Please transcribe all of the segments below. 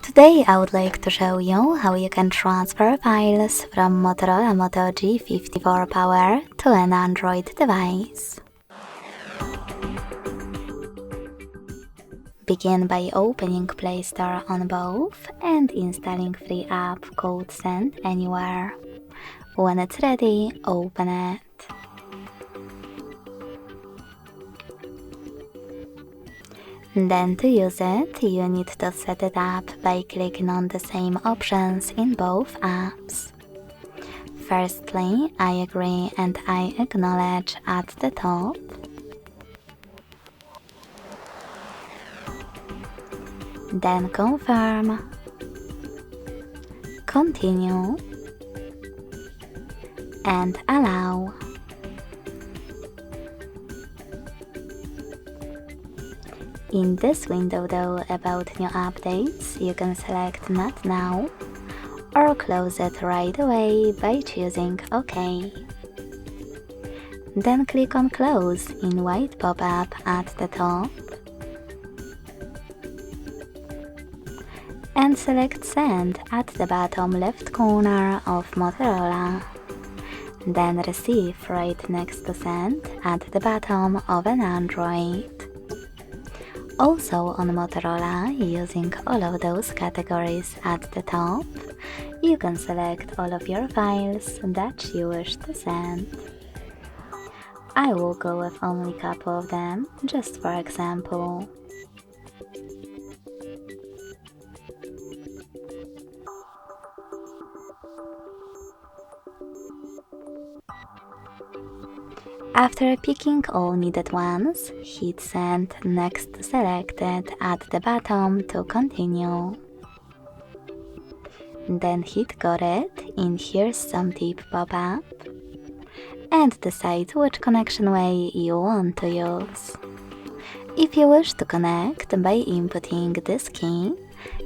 Today I would like to show you how you can transfer files from Motorola Moto G54 Power to an Android device. Begin by opening Play Store on both and installing free app called Send Anywhere. When it's ready, open it. Then to use it, you need to set it up by clicking on the same options in both apps. Firstly, I agree and I acknowledge at the top. Then confirm, continue, and allow. In this window though about new updates, you can select Not Now or close it right away by choosing OK. Then click on Close in white pop-up at the top and select Send at the bottom left corner of Motorola. Then Receive right next to Send at the bottom of an Android. Also on Motorola, using all of those categories at the top, you can select all of your files that you wish to send. I will go with only a couple of them, just for example. After picking all needed ones, hit Send next to Selected at the bottom to continue. Then hit Got it in Here's Some Tip pop-up and decide which connection way you want to use. If you wish to connect by inputting this key,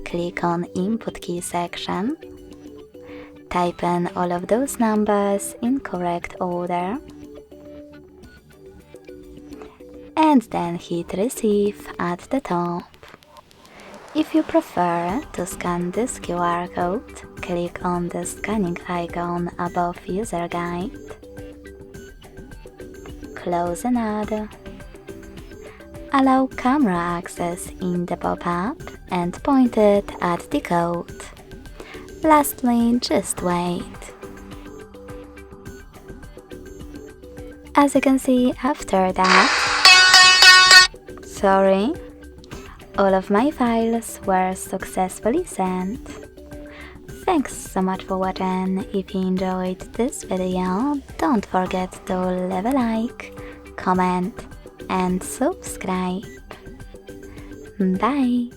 click on Input Key section, type in all of those numbers in correct order, and then hit Receive at the top. If you prefer to scan this QR code, click on the scanning icon above User Guide. Close and add. Allow camera access in the pop-up and point it at the code. Lastly, just wait. As you can see after that, all of my files were successfully sent. Thanks so much for watching. If you enjoyed this video, don't forget to leave a like, comment and subscribe. Bye!